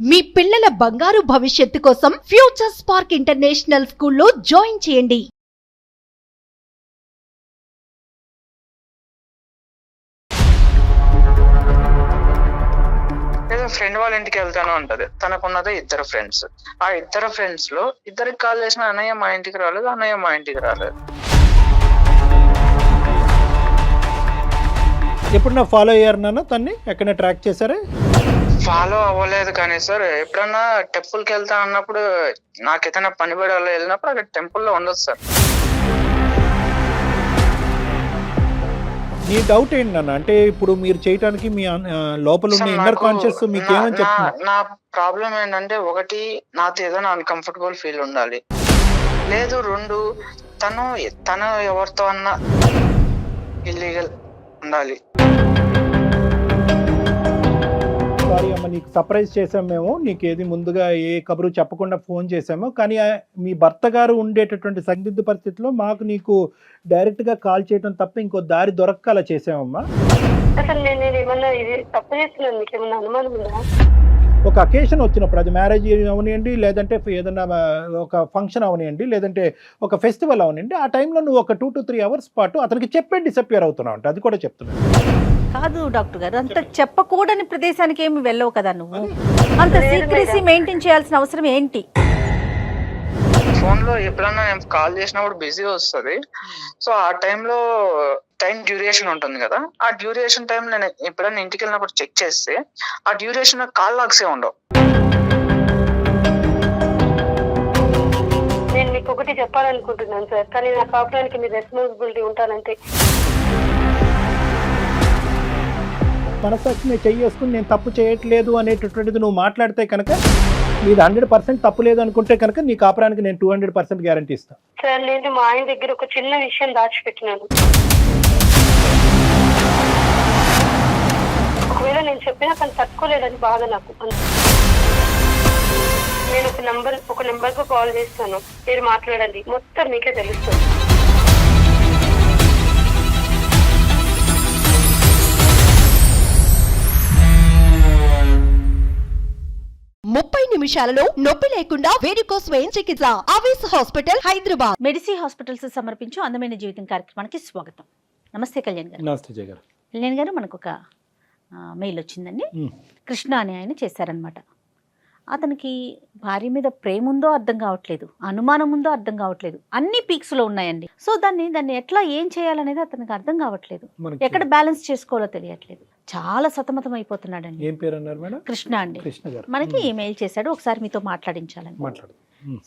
మీ పిల్లల బంగారు భవిష్యత్తు కోసం ఫ్యూచర్ స్పార్క్ ఇంటర్నేషనల్ స్కూల్లో జాయిన్ చేయండి. ఏదో ఫ్రెండ్ వాళ్ళ ఇంటికి వెళ్తాను అంటది. తనకున్నదే 2 ఫ్రెండ్స్. ఆ 2 ఫ్రెండ్స్ లో ఇద్దరికి కాల్ చేసిన అన్నయ్య మా ఇంటికి రాలేదు, అన్నయ్య మా ఇంటికి రాలేదు. ఎప్పుడన్నా ఫాలో అయ్యారు నాన్న? తన్ని ఎక్కడైనా ట్రాక్ చేశారా? ఫాలో అవ్వలేదు కానీ సార్, ఎప్పుడన్నా టెంపుల్కి వెళ్తా అన్నప్పుడు నాకు ఏదైనా పని పడి అలా వెళ్ళినప్పుడు అక్కడ టెంపుల్లో ఉండదు సార్. నీ డౌట్ ఏంటి నాన్న? అంటే ఇప్పుడు మీరు చేయటానికి మీ లోపల ఉన్న ఇన్నర్ కాన్షియస్ మీకు ఏమని చెప్తున్నా? నా ప్రాబ్లం ఏంటంటే, ఒకటి నాతో ఏదైనా అన్కంఫర్టబుల్ ఫీల్ ఉండాలి, లేదు 2 తను ఎవరితో అన్నా ఇల్లీగల్ ఉండాలి. సారీ అమ్మ, నీకు సర్ప్రైజ్ చేసాం మేము. నీకు ఏది ముందుగా ఏ కబురు చెప్పకుండా ఫోన్ చేసాము. కానీ మీ భర్త గారు ఉండేటటువంటి సందిగ్ధ పరిస్థితిలో మాకు నీకు డైరెక్ట్గా కాల్ చేయడం తప్ప ఇంకో దారి దొరక్క అలా చేసామమ్మా. అసలు నేను ఏమన్నా ఇది తప్పు చేస్తున్నాను, మీకు ఏమన్నా అనుమానం ఉందా? ఒక అకేషన్ వచ్చినప్పుడు, అది మ్యారేజ్ అవనివ్వండి, లేదంటే ఏదన్నా ఒక ఫంక్షన్ అవనివ్వండి, లేదంటే ఒక ఫెస్టివల్ అవనివ్వండి, ఆ టైంలో నువ్వు ఒక 2 to 3 hours పాటు అతనికి చెప్పే డిసప్పియర్ అవుతున్నావు అంటే అది కూడా చెప్తున్నాను. కాదు డాక్టర్ గారు, అంత చెప్పకూడని ప్రదేశానికి ఏమి వెళ్ళవు కదా నువ్వు. అంత సీక్రెసీ మెయింటైన్ చేయాల్సిన అవసరం ఏంటి? ఫోన్ లో ఎప్పుడన్నా నేను కాల్ చేసినప్పుడు బిజీ వస్తుంది. సో ఆ టైంలో టైం డ్యూరేషన్ ఉంటుంది కదా, ఆ డ్యూరేషన్ టైం నేను ఎప్పుడన్నా ఇంటికి వెళ్ళినప్పుడు చెక్ చేస్తే ఆ డ్యూరేషన్ కాల్ లాగ్సే ఉండవు. నేను మీకు ఒకటి చెప్పాలనుకుంటున్నాను సార్, కానీ నా కాపురానికి మీరు రెస్పాన్సిబిలిటీ ఉంటానంటే. మనసాక్షి నేను చెయ్యేసుకుని నేను తప్పు చేయట్లేదు అనేటటువంటిది నువ్వు మాట్లాడితే కనుక, నీది 100% తప్పు లేదు అనుకుంటే కనుక నీ కాపురానికి నేను 200% గ్యారంటీ ఇస్తాను. సార్ నేను మా ఆయన దగ్గర ఒక చిన్న విషయం దాచిపెట్టినాను. ఒకవేళ నేను చెప్పినా తను తట్టుకోలేదని బాధ నాకు. నేను ఒక నెంబర్ కు కాల్ చేస్తాను, మీరు మాట్లాడండి, మొత్తం మీకే తెలుస్తుంది. 30 నిమిషాలలో నొప్పి లేకుండా వేడికోస్ వెయిన్ చికిత్స. ఆవేశ హాస్పిటల్, హైదరాబాద్. మెడిసి హాస్పిటల్స్ సమర్పించు అందమైన జీవితం కార్యక్రమానికి స్వాగతం. నమస్తే కళ్యాణ్ గారు. నమస్తే జయ గారు. కళ్యాణ్ గారు, మనకు ఒక మెయిల్ వచ్చిందండి. కృష్ణ అనే ఆయన చేశారనమాట. అతనికి భార్య మీద ప్రేమ ఉందో అర్థం కావట్లేదు, అనుమానం ఉందో అర్థం కావట్లేదు, అన్ని పీక్స్ లో ఉన్నాయండి. సో దాన్ని ఎట్లా ఏం చేయాలనేది అతనికి అర్థం కావట్లేదు, ఎక్కడ బ్యాలెన్స్ చేసుకోవాలో తెలియట్లేదు, చాలా సతమతం అయిపోతున్నాడండి. ఏం పేరు అన్నారు మేడం? కృష్ణ అండి. కృష్ణ గారు మనకి ఈమెయిల్ చేశాడు, ఒకసారి మీతో మాట్లాడించాలని. మాట్లాడు.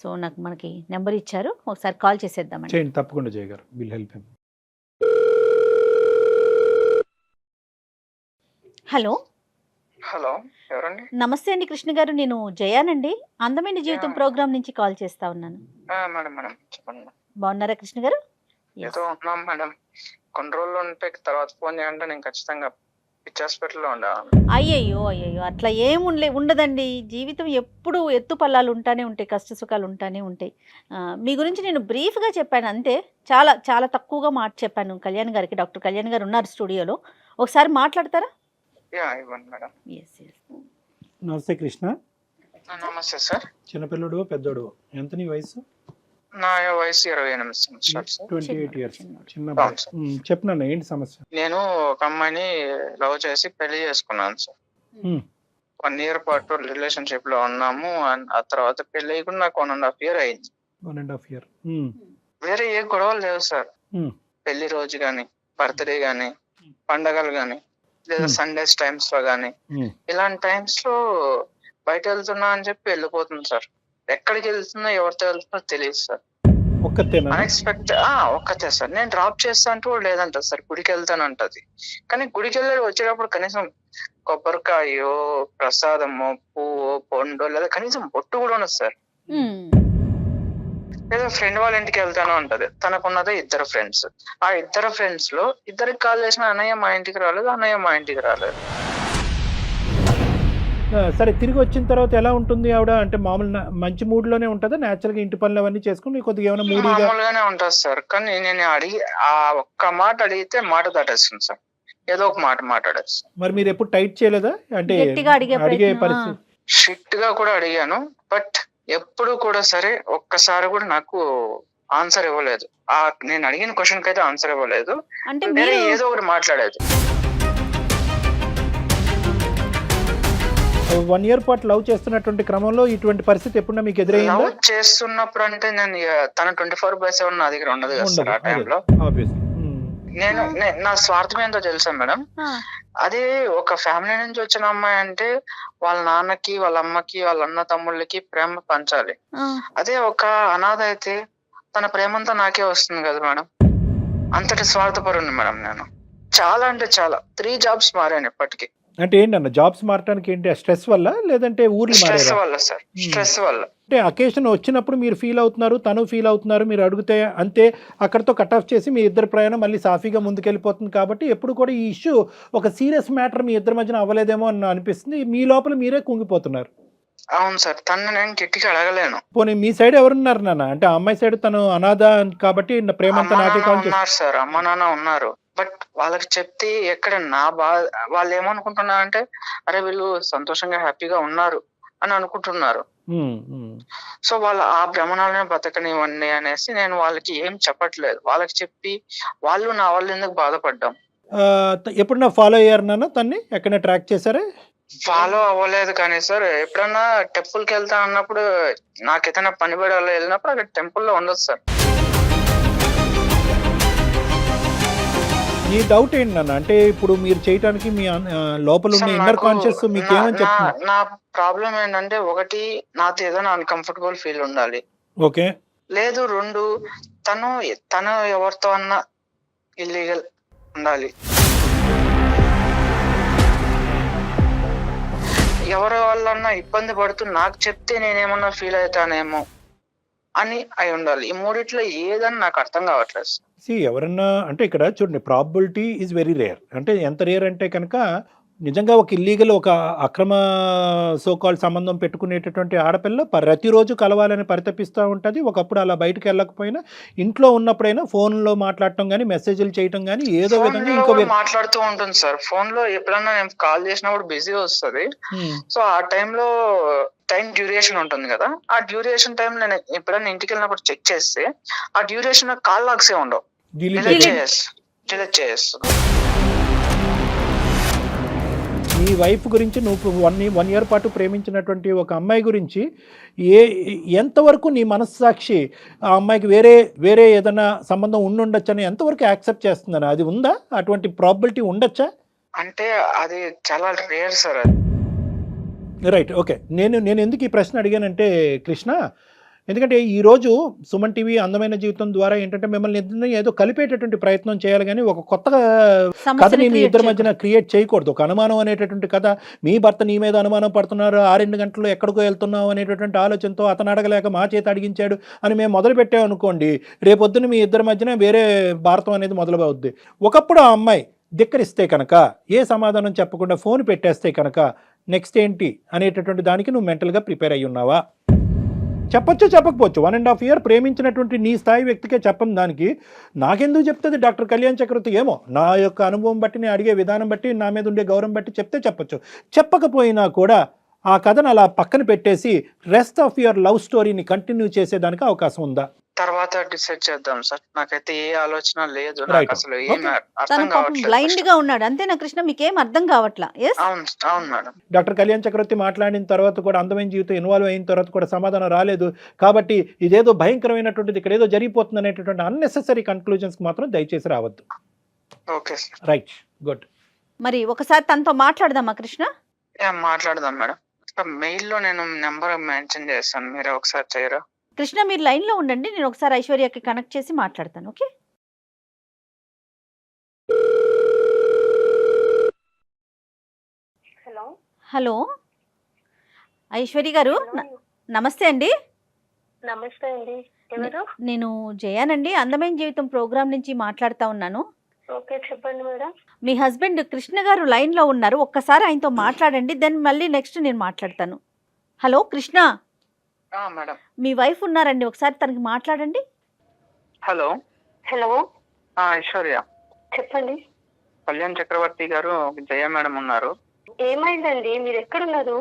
సో మనకి నెంబర్ ఇచ్చారు, ఒకసారి కాల్ చేసేద్దామండి. చేయండి తప్పకుండా జయ గారు, will help him. Hello. Hello, ఎవరండి? నమస్తే అండి కృష్ణ గారు, నేను జయానండి, అందమైన జీవితం ప్రోగ్రామ్ నుంచి కాల్ చేస్తా ఉన్నాను. మేడం చెప్పండి. బాగున్నారా కృష్ణ గారు? ఏదో ఉన్నాం మేడం, కొన్ని రోజులు ఉంటే తర్వాత ఫోన్ చేయాలంటే నేను ఖచ్చితంగా పిచ్చి హాస్పిటల్లో ఉండాలి. అయ్యయ్యో అట్లా ఏం ఉండదండి. జీవితం ఎప్పుడు ఎత్తు పల్లాలు ఉంటానే ఉంటాయి, కష్ట సుఖాలు ఉంటానే ఉంటాయి. మీ గురించి నేను బ్రీఫ్గా చెప్పాను అంతే, చాలా చాలా తక్కువగా మాట చెప్పాను కళ్యాణ్ గారికి. డాక్టర్ కళ్యాణ్ గారు ఉన్నారు స్టూడియోలో, ఒకసారి మాట్లాడతారా? ఇవ్వండి మేడం. నమస్తే కృష్ణ. నమస్తే సార్. చిన్నపిల్లడు పెద్దోడు ఎంత నీ వయసు? నా వయసు 28 సంవత్సరాలు సార్. 28 years. చిన్న చెప్పినా ఏంటి సమస్య? నేను ఒక అమ్మాయిని లవ్ చేసి పెళ్లి చేసుకున్నాను సార్. 1 year పాటు రిలేషన్షిప్ లో ఉన్నాము. ఆ తర్వాత పెళ్లి అయ్యి కూడా నాకు 1.5 year అయింది. 1.5 year. వేరే ఏ గొడవలు లేవు సార్. పెళ్లి రోజు గాని, బర్త్డే గాని, పండగలు గాని, లేదా సండేస్ టైమ్స్ లో గాని, ఇలాంటి టైమ్స్ లో బయట వెళ్తున్నా అని చెప్పి వెళ్ళిపోతుంది సార్. ఎక్కడికి వెళ్తున్నా, ఎవరితో వెళ్తున్నా తెలియదు సార్. అన్ఎక్స్పెక్టెడ్. ఒక్కతే సార్. నేను డ్రాప్ చేస్తా అంటూ లేదంట సార్, గుడికి వెళ్తానంటది. కానీ గుడికి వెళ్ళి వచ్చేటప్పుడు కనీసం కొబ్బరికాయో, ప్రసాదమో, పువ్వో, పండో, లేదా కనీసం బొట్టు కూడా ఉన్నది సార్. లేదా ఫ్రెండ్ వాళ్ళ ఇంటికి వెళ్తాను అంటది. తనకున్నదే 2 ఫ్రెండ్స్. ఆ 2 ఫ్రెండ్స్ లో ఇద్దరికి కాల్ చేసిన అన్నయ్య మా ఇంటికి రాలేదు, అన్నయ్య మా ఇంటికి రాలేదు. సరే, తిరిగి వచ్చిన తర్వాత ఎలా ఉంటుంది ఆవిడ? అంటే మామూలు మంచి మూడ్ లోనే ఉంటుందా? నేచురల్ గా ఇంటి పనులు అవన్నీ చేసుకుని కొద్దిగా ఏమైనా మామూలుగానే ఉంటుంది సార్. కానీ నేను ఆ ఒక్క మాట అడిగితే మాట దాటేస్తుంది సార్, ఏదో ఒక మాట మాట్లాడేస్తుంది. మరి మీరు ఎప్పుడు టైట్ చేయలేదా? అంటే గట్టిగా అడిగే పరిస్థితి స్ట్రిక్ట్ గా కూడా అడిగాను, బట్ ఎప్పుడు కూడా సరే ఒక్కసారి కూడా నాకు ఆన్సర్ ఇవ్వలేదు. నేను అడిగిన క్వశ్చన్ కి అయితే ఆన్సర్ ఇవ్వలేదు, అంటే వేరే మీరు ఏదో ఒకటి మాట్లాడేది. 1 year పాటు లవ్ చేస్తున్నటువంటి క్రమంలో ఇటువంటి పరిస్థితి ఎప్పుడన్నా మీకు ఎదురైందా? లవ్ చేస్తున్నప్పుడు అంటే నేను తన 24/7 నా దగ్గర ఉండదు కదా సార్. ఆ టైంలో నా స్వార్థం ఏంటో తెలుసా మేడం? అదే ఒక ఫ్యామిలీ నుంచి వచ్చిన అమ్మాయి అంటే వాళ్ళ నాన్నకి, వాళ్ళ అమ్మకి, వాళ్ళ అన్న తమ్ముళ్ళకి ప్రేమ పంచాలి. అదే ఒక అనాథ అయితే తన ప్రేమంతా నాకే వస్తుంది కదా మేడం. అంతటి స్వార్థపరుని మేడం నేను. చాలా అంటే చాలా 3 jobs మారాను ఇప్పటికి. అంటే ఏంటన్న జాబ్స్ మారడానికి ఏంటి? స్ట్రెస్ వల్ల లేదంటే ఊర్లు స్ట్రెస్ మారారా? వల్ల సార్, స్ట్రెస్ వల్ల. అంటే అకేషన్ వచ్చినప్పుడు మీరు ఫీల్ అవుతున్నారు, తను ఫీల్ అవుతున్నారు, మీరు అడిగితే అంతే అక్కడతో కట్ ఆఫ్ చేసి మీ ఇద్దరు ప్రయాణం మళ్ళీ సాఫీగా ముందుకెళ్ళిపోతుంది. కాబట్టి ఎప్పుడు కూడా ఈ ఇష్యూ ఒక సీరియస్ మ్యాటర్ మీ ఇద్దరి మధ్యన అవ్వలేదేమో అని అనిపిస్తుంది. మీ లోపల మీరే కుంగిపోతున్నారు. అవును సార్, తను నేను గట్టిగా అడగలేను. పోనీ మీ సైడ్ ఎవరున్నారు నాన్న? అంటే ఆ అమ్మాయి సైడ్ తను అనాథ కాబట్టి ప్రేమంతా అమ్మ నాకే నాన్న కాల్ చేస్తారు. ఉన్నారు సార్, అమ్మ నాన్న ఉన్నారు. బట్ వాళ్ళకి చెప్తే ఎక్కడ నా బాధ, వాళ్ళు ఏమనుకుంటున్నారు అంటే అరే వీళ్ళు సంతోషంగా హ్యాపీగా ఉన్నారు అని అనుకుంటున్నారు. సో వాళ్ళు ఆ భ్రమణాలనే బతకనివ్వండి అనేసి నేను వాళ్ళకి ఏం చెప్పట్లేదు. వాళ్ళకి చెప్పి వాళ్ళు నా వాళ్ళు ఎందుకు బాధపడ్డాం. ఎప్పుడన్నా ఫాలో అయ్యారు నాన్న తన్ని? ఎక్కడైనా ట్రాక్ చేశారా? ఫాలో అవ్వలేదు కానీ సార్, ఎప్పుడన్నా టెంపుల్ కి వెళ్తా అన్నప్పుడు నాకేదైనా పని పడి అలా వెళ్ళినప్పుడు అక్కడ టెంపుల్లో ఉండదు సార్. ఈ డౌట్ ఏంటి నాన్న? అంటే ఇప్పుడు మీరు చేయడానికి మీ లోపల ఉన్న ఇన్నర్ కాన్షియస్ మీకు ఏమని చెప్తుంది? నా ప్రాబ్లం ఏంటంటే, ఒకటి నాతో ఏదైనా అన్కంఫర్టబుల్ ఫీల్ ఉండాలి. ఓకే. లేదు 2 తను ఎవరితో అన్నా ఇల్లీగల్ ఉండాలి. ఎవరి వాళ్ళన్నా ఇబ్బంది పడుతూ నాకు చెప్తే నేనేమన్నా ఫీల్ అవుతానేమో అని అయి ఉండాలి. ఈ మూడిట్లో ఏదని నాకు అర్థం కావట్లేదు. ఎవరన్నా అంటే ఇక్కడ చూడండి, ప్రాబిలిటీ ఈజ్ వెరీ రేర్. అంటే ఎంత రేర్ అంటే కనుక నిజంగా ఒక ఇల్లీగల్, ఒక అక్రమ సోకాల్ సంబంధం పెట్టుకునేటటువంటి ఆడపిల్ల ప్రతిరోజు కలవాలని పరితపిస్తూ ఉంటుంది. ఒకప్పుడు అలా బయటకు వెళ్ళకపోయినా ఇంట్లో ఉన్నప్పుడైనా ఫోన్లో మాట్లాడటం కానీ, మెసేజ్లు చేయటం కానీ ఏదో విధంగా ఇంకో మాట్లాడుతూ ఉంటుంది సార్. ఫోన్ లో ఎప్పుడన్నా నేను కాల్ చేసినప్పుడు బిజీ వస్తుంది. సో ఆ టైంలో టైం డ్యూరేషన్ ఉంటుంది కదా, ఆ డ్యూరేషన్ టైం నేను ఎప్పుడన్నా ఇంటికి వెళ్ళినప్పుడు చెక్ చేస్తే ఆ డ్యూరేషన్ కాల్ లాగ్సే ఉండవు, డిలీట్ చేస్తాను. నీ వైఫ్ గురించి నువ్వు 1 year పాటు ప్రేమించినటువంటి ఒక అమ్మాయి గురించి ఎంతవరకు నీ మనస్సాక్షి ఆ అమ్మాయికి వేరే ఏదైనా సంబంధం ఉండొచ్చని ఎంతవరకు యాక్సెప్ట్ చేస్తుందని? అది ఉందా? అటువంటి ప్రాబిలిటీ ఉండొచ్చా? అంటే అది చాలా రేర్ సార్. అది రైట్. ఓకే. నేను ఎందుకు ఈ ప్రశ్న అడిగానంటే కృష్ణ, ఎందుకంటే ఈరోజు సుమన్ టీవీ అందమైన జీవితం ద్వారా ఏంటంటే మిమ్మల్ని ఏదో కలిపేటటువంటి ప్రయత్నం చేయాలి, కానీ ఒక కొత్త కథని మీ ఇద్దరి మధ్యన క్రియేట్ చేయకూడదు. ఒక అనుమానం అనేటటువంటి కథ, మీ భర్త నీ మీద అనుమానం పడుతున్నారు, 6 గంటల్లో ఎక్కడికో వెళ్తున్నావు అనేటటువంటి ఆలోచనతో అతను అడగలేక మా చేత అడిగించాడు అని మేము మొదలు పెట్టామనుకోండి, రేపొద్దున మీ ఇద్దరి మధ్యన వేరే భారతం అనేది మొదలవుద్ది. ఒకప్పుడు ఆ అమ్మాయి ధిక్కరిస్తే కనుక, ఏ సమాధానం చెప్పకుండా ఫోన్ పెట్టేస్తే కనుక నెక్స్ట్ ఏంటి అనేటటువంటి దానికి నువ్వు మెంటల్గా ప్రిపేర్ అయ్యి ఉన్నావా? చెప్పొచ్చు, చెప్పకపోవచ్చు. 1.5 year ప్రేమించినటువంటి నీ స్థాయి వ్యక్తికే చెప్పని దానికి నాకెందుకు చెప్తుంది డాక్టర్ కళ్యాణ్ చక్రవర్తి? ఏమో నా యొక్క అనుభవం బట్టి, నేను అడిగే విధానం బట్టి, నా మీద ఉండే గౌరవం బట్టి చెప్తే చెప్పొచ్చు. చెప్పకపోయినా కూడా ఆ కథను అలా పక్కన పెట్టేసి రెస్ట్ ఆఫ్ యువర్ లవ్ స్టోరీని కంటిన్యూ చేసేదానికి అవకాశం ఉందా? తర్వాత డిసైడ్ చేద్దాం సార్. నాకైతే ఏ ఆలోచన లేదు, నాకు అసలు ఏం అర్థం కావట్లేదు. బ్లైండ్ గా ఉన్నాడు అంతేనా కృష్ణ? మీకేం అర్థం కావట్లా? అవును మేడం. డాక్టర్ కళ్యాణ్ చక్రవర్తి మాట్లాడిన తర్వాత కూడా, అందమైన జీవితం ఇన్వాల్వ్ అయిన తర్వాత కూడా సమాధానం రాలేదు కాబట్టి ఇదేదో భయంకరమైనటువంటిది, ఇక్కడ ఏదో జరిగిపోతుంది అనేటటువంటి అన్నెసెసరీ కన్క్లూజన్స్ మాత్రం దయచేసి రావద్దు. Okay sir. Right, good. మరి ఒకసారి తనతో మాట్లాడదామా కృష్ణ? మాట్లాడదాం మేడం. మెయిల్లో నేను నెంబర్ మెన్షన్ చేస్తాను, మీరు ఒకసారి చేయరా? కృష్ణ మీరు లైన్ లో ఉండండి, నేను ఒకసారి ఐశ్వర్యకి కనెక్ట్ చేసి మాట్లాడతాను. ఓకే. హలో ఐశ్వర్య గారు, నమస్తే అండి. నమస్తే అండి. ఎవరు? నేను జయానండి, అందమైన జీవితం ప్రోగ్రామ్ నుంచి మాట్లాడుతా ఉన్నాను. ఓకే, చెప్పండి మేడం. మీ హస్బెండ్ కృష్ణ గారు లైన్ లో ఉన్నారు, ఒక్కసారి ఆయనతో మాట్లాడండి, దెన్ మళ్ళీ నెక్స్ట్ నేను మాట్లాడతాను. హలో కృష్ణ. మేడం, మీ వైఫ్ ఉన్నారండి, ఒకసారి తనకి మాట్లాడండి. హలో. హలో ఐశ్వర్య చెప్పండి. కళ్యాణ్ చక్రవర్తి గారు, జయ మేడం ఉన్నారు. ఏమైందండి? మీరు ఎక్కడున్నారు?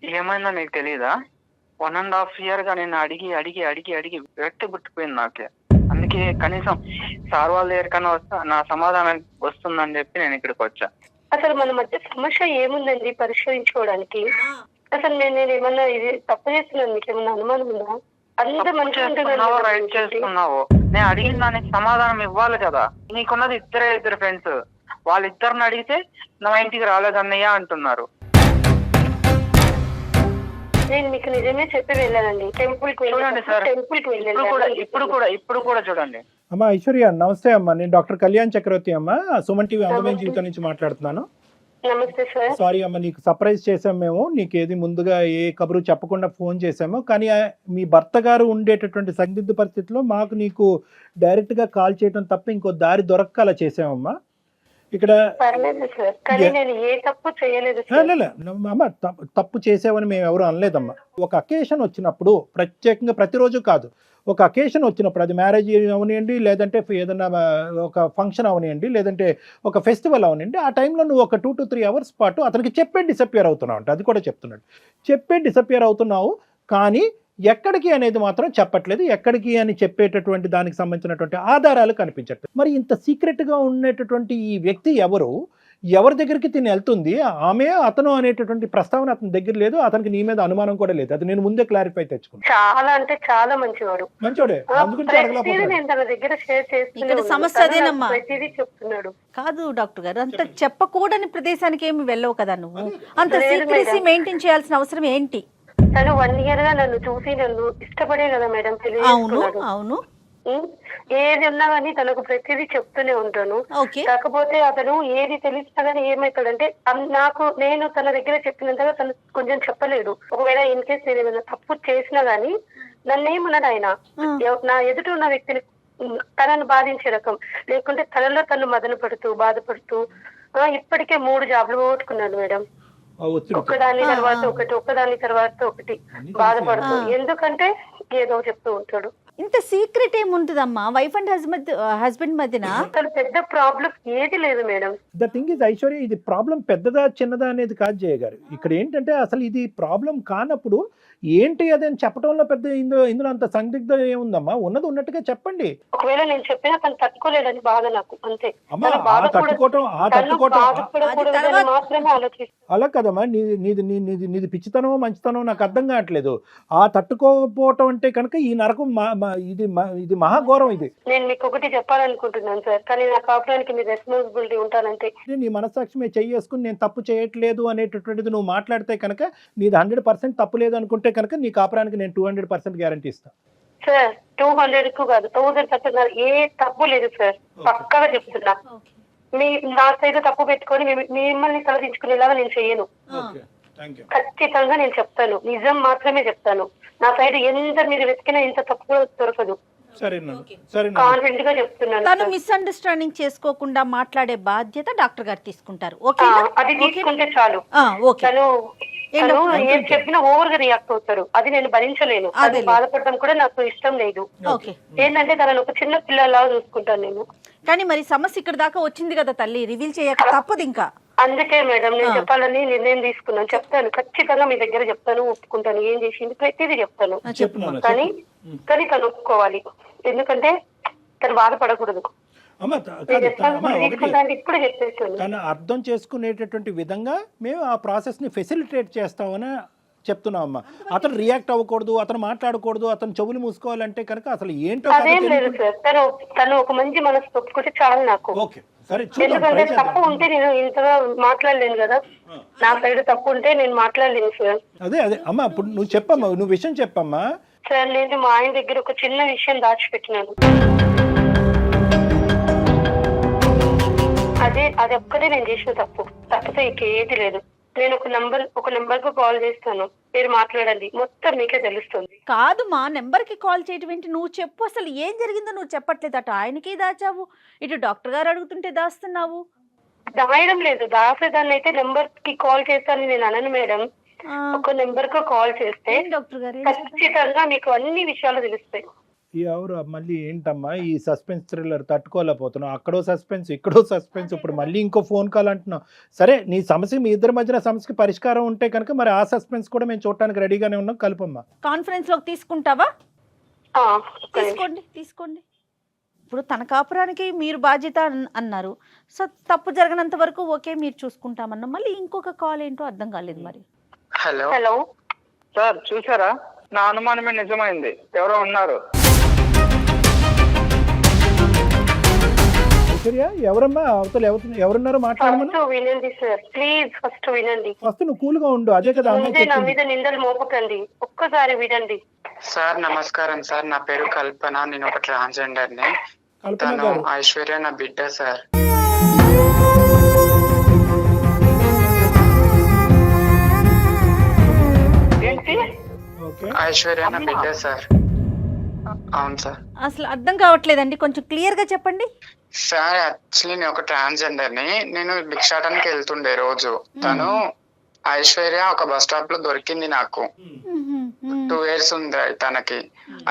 ఏమైందో నీకు తెలీదా? 1.5 year గా నేను అడిగి అడిగి అడిగి అడిగి వెట్టి పుట్టిపోయింది నాకే. అందుకే కనీసం సార్ వాళ్ళ దగ్గరికన్నా వస్తా నా సమాధానం వస్తుందని చెప్పి నేను ఇక్కడికి వచ్చా. అసలు మన మధ్య సమస్య ఏముందండి పరిష్కరించుకోవడానికి? అసలు నేను ఏమన్నా ఇది తప్పు చేస్తున్నాను, మీకు ఏమన్నా అనుమానం ఉందా? అంత చేస్తున్నావో రైట్ చేస్తున్నావో నేను అడిగిన దానికి సమాధానం ఇవ్వాలి కదా. నీకున్నది ఇద్దరు ఫ్రెండ్స్, వాళ్ళిద్దరిని అడిగితే నా ఇంటికి రాలేదన్నయ్య అంటున్నారు. నేను మీకు నిజమే చెప్పి వెళ్ళానండి, టెంపుల్ కి చూడండి సార్, టెంపుల్ కి ఇప్పుడు కూడా చూడండి. అమ్మా ఐశ్వర్య నమస్తే అమ్మా, నేను డాక్టర్ కళ్యాణ్ చక్రవర్తి అమ్మా, సుమన్ టీవీ అందమైన జీవితం నుంచి మాట్లాడుతున్నాను. నమస్తే సార్. సారీ అమ్మ, నీకు సర్ప్రైజ్ చేసాం మేము, నీకు ఏది ముందుగా ఏ కబురు చెప్పకుండా ఫోన్ చేసాము. కానీ మీ భర్త గారు ఉండేటటువంటి సందిగ్ధ పరిస్థితిలో మాకు నీకు డైరెక్ట్గా కాల్ చేయడం తప్ప ఇంకో దారి దొరక్క అలా చేసామమ్మా. ఇక్కడ అమ్మ తప్పు చేసావని మేము ఎవరు అనలేదమ్మా. ఒక అకేషన్ వచ్చినప్పుడు, ప్రత్యేకంగా ప్రతిరోజు కాదు, ఒక అకేషన్ వచ్చినప్పుడు, అది మ్యారేజ్ అవనివ్వండి, లేదంటే ఏదైనా ఒక ఫంక్షన్ అవనివ్వండి, లేదంటే ఒక ఫెస్టివల్ అవనివ్వండి, ఆ టైంలో నువ్వు ఒక 2 to 3 hours పాటు అతనికి చెప్పే డిసప్పియర్ అవుతున్నావు అంటే, అది కూడా చెప్తున్నాడు, చెప్పే డిసప్పియర్ అవుతున్నావు. కానీ ఎక్కడికి అనేది మాత్రం చెప్పట్లేదు. ఎక్కడికి అని చెప్పేటటువంటి దానికి సంబంధించినటువంటి ఆధారాలు కనిపించట్లేదు. మరి ఇంత సీక్రెట్గా ఉండేటటువంటి ఈ వ్యక్తి ఎవరి దగ్గరికి తిని వెళ్తుంది, ఆమె అతను అనేటటువంటి ప్రస్తావన అతని దగ్గర లేదు. అతనికి నీ మీద అనుమానం కూడా లేదు. అది నేను ముందే క్లారిఫై తెచ్చుకున్నాను. చాలా అంటే చాలా మంచివాడు, మంచోడే. చెప్తున్నాడు కాదు డాక్టర్ గారు, అంత చెప్పకూడని ప్రదేశానికి ఏమి వెళ్ళవు కదా నువ్వు. అంత సీక్రెసీ మెయింటైన్ చేయాల్సిన అవసరం ఏంటి? తను 1 year గా నన్ను చూసి నన్ను ఇష్టపడే కదా మేడం పెళ్లి చేసుకున్నాడు. అవును, ఏది ఉన్నా గానీ తనకు ప్రతిదీ చెప్తూనే ఉంటాను. కాకపోతే అతను ఏది తెలిసినా గానీ ఏమైతాడంటే, నేను తన దగ్గర చెప్పినంతగా తను కొంచెం చెప్పలేడు. ఒకవేళ ఇన్ కేస్ నేను ఏమైనా తప్పు చేసినా గానీ నన్నేమన్నాడు ఆయన, నా ఎదుట ఉన్న వ్యక్తిని తనను బాధించే రకం, లేకుంటే తనలో తను మదన పడుతూ బాధపడుతూ ఇప్పటికే 3 jobs పోగొట్టుకున్నాడు మేడం. ఒకదాని తర్వాత ఒకటి బాధపడుతూ, ఎందుకంటే ఏదో చెప్తూ ఉంటాడు. ఇంత సీక్రెట్ ఏముంటుందమ్మా వైఫ్ అండ్ హస్బెండ్ మధ్యన? పెద్ద ప్రాబ్లం ఏది లేదు madam. The thing is Aishwarya, ఇది ప్రాబ్లం పెద్దదా చిన్నదా అనేది కాదు జయ గారు. ఇక్కడ ఏంటంటే అసలు ఇది ప్రాబ్లం కానప్పుడు ఏంటి అది అని చెప్పడంలో పెద్ద ఇందులో అంత సందిగ్ధం ఏముందమ్మా? ఉన్నది ఉన్నట్టుగా చెప్పండి. ఒకవేళ నేను చెప్పినా తను తట్టుకోలేదని బాధ నాకు, అంతే. మాత్రమే ఆలోచిస్తాను. అలా కదమ్మా, నీది పిచ్చితనమో మంచితనమో నాకు అర్థం కావట్లేదు. ఆ తట్టుకోకపోవటం అంటే కనుక ఈ నరకం ఇది మహాఘోరం. ఇది నేను మీకు ఒకటి చెప్పాలనుకుంటున్నాను సార్, కానీ నా కాపురానికి మీ రెస్పాన్సిబిలిటీ ఉంటానంటే. నీ మనస్సాక్షి మీద చేసుకుని నేను తప్పు చేయట్లేదు అనేటటువంటిది నువ్వు మాట్లాడితే కనుక నీది 100% తప్పు లేదు అనుకుంటే కనుక నీ కాపురానికి నేను 200% గ్యారంటీ ఇస్తాను సార్. 200 కాదు, 1000% ఏ తప్పు లేదు సార్, పక్కాగా చెప్తున్నా. నా సైడ్ తప్పు పెట్టుకొని మిమ్మల్ని తలదించుకునేలాగా నేను చెయ్యను. ఖచ్చితంగా నేను చెప్తాను, నిజం మాత్రమే చెప్తాను. నా సైడ్ ఎంత మీరు వెతికినా ఇంత తప్పు కూడా దొరకదు. కాన్ఫిడెంట్ గా చెప్తున్నాను. తను మిస్అండర్స్టాండింగ్ చేసుకోకుండా మాట్లాడే బాధ్యత డాక్టర్ గారు తీసుకుంటారు. అది తీసుకుంటే చాలు. తను ఏం చెప్పినా ఓవర్ గా రియాక్ట్ అవుతారు, అది నేను భరించలేను. అది బాధపడడం కూడా నాకు ఇష్టం లేదు. ఏంటంటే తనను ఒక చిన్న పిల్లలాగా చూసుకుంటాను నేను. కానీ మరి సమస్య ఇక్కడ దాకా వచ్చింది కదా తల్లి, రివీల్ చేయక తప్పదు. ఇంకా అందుకే మేడం నేను చెప్పాలని నిర్ణయం తీసుకున్నాను. చెప్తాను, ఖచ్చితంగా మీ దగ్గర చెప్తాను, ఒప్పుకుంటాను. ఏం చేసింది ప్రతిదీ చెప్తాను. కానీ తను ఒప్పుకోవాలి, ఎందుకంటే తను బాధపడకూడదు. ఇప్పుడే చెప్పేసాను. తను అర్థం చేసుకునేటటువంటి విధంగా మేము ఆ ప్రాసెస్ ని ఫెసిలిటేట్ చేస్తామని చెప్తున్నాం అమ్మా. అతను రియాక్ట్ అవ్వకూడదు, అతను మాట్లాడకూడదు, అతను చెవులు మూసుకోవాలంటే కనుక అసలు ఏంటో అదేం లేదు సార్. తను ఒక మంచి మనసు ఒప్పుకుంటే చాలు నాకు. ఓకే సరే, ఎందుకంటే తప్పు ఉంటే నేను ఇంతగా మాట్లాడలేను కదా, నా సైడ్ తప్పు ఉంటే నేను మాట్లాడలేను సార్. అదే అమ్మా, ఇప్పుడు నువ్వు చెప్పమ్మా, నువ్వు విషయం చెప్పమ్మా. సార్ నేను మా ఆయన దగ్గర ఒక చిన్న విషయం దాచిపెట్టినాను. అది ఒక్కటే నేను చేసిన తప్పితే ఇంకేది లేదు. నేను ఒక నెంబర్ కు కాల్ చేస్తాను, మీరు మాట్లాడండి, మొత్తం మీకే తెలుస్తుంది. కాదు మా నెంబర్ కి కాల్ చేయటం ఏంటి? నువ్వు చెప్పు, అసలు ఏం జరిగిందో నువ్వు చెప్పట్లేదు. అటు ఆయనకి దాచావు, ఇటు డాక్టర్ గారు అడుగుతుంటే దాస్తున్నావు. దాయడం లేదు, దాసేదాన్ని అయితే నెంబర్ కి కాల్ చేస్తానని నేను అనను మేడం. ఒక నెంబర్ కు కాల్ చేస్తే డాక్టర్ గారు ఖచ్చితంగా మీకు అన్ని విషయాలు తెలుస్తాయి. ఎవరు మళ్ళీ ఏంటమ్మా ఈ సస్పెన్స్ థ్రిల్లర్ తట్టుకోలేకపోతున్నావు? అక్కడో సస్పెన్స్, ఇక్కడో సస్పెన్స్, ఇప్పుడు మళ్ళీ ఇంకో ఫోన్ కాల్ అంటున్నావు. సరే, నీ సమస్య, మీ ఇద్దరి మధ్యన సమస్యకి పరిష్కారం ఉంటే కనుక మరి ఆ సస్పెన్స్ కూడా మేము చూడటానికి రెడీగానే ఉన్నాం. కలుపమ్మా. కాన్ఫరెన్స్ లోకి తీసుకుంటావా? ఆ, తీసుకోండి తీసుకోండి. ఇప్పుడు తన కాపురానికి మీరు బాధ్యత అన్నారు. సో తప్పు జరగనంత వరకు ఓకే మీరు చూసుకుంటామన్నా, మళ్ళీ ఇంకొక కాల్ ఏంటో అర్థం కాలేదు మరి. హలో హలో సార్, చూసారా? నా అనుమానమే నిజమైంది. ఎవరో ఉన్నారు. ఐశ్వర్య, ఎవరమ్మా అవతల? ఎవరున్నారో మాట్లాడమను. ఫస్ట్ వినండి సార్, ప్లీజ్ ఫస్ట్ వినండి. ఫస్ట్ నువ్వు కూల్గా ఉండు. అదే కదా అమ్మాయి ముందే నా చెప్పింది. మీద నిందలు మోపకండి, ఒక్కసారి వినండి. సార్ నమస్కారం సార్, నా పేరు కల్పన, నేను ఒక ట్రాన్స్జెండర్ ని. కల్పన తను గారు, ఐశ్వర్య నా బిడ్డ సార్. ఏంటి? ఓకే. ఐశ్వర్య నా బిడ్డ సార్. అవును సార్. అసలు అర్థం కావట్లేదండి, కొంచెం క్లియర్ గా చెప్పండి. సార్ యాక్చువల్లీ నేను ఒక ట్రాన్స్జెండర్ ని. నేను భిక్షాటనకి వెళ్తుండే రోజు. తను ఐశ్వర్య ఒక బస్ స్టాప్ లో దొరికింది నాకు. 2 years ఉంది తనకి.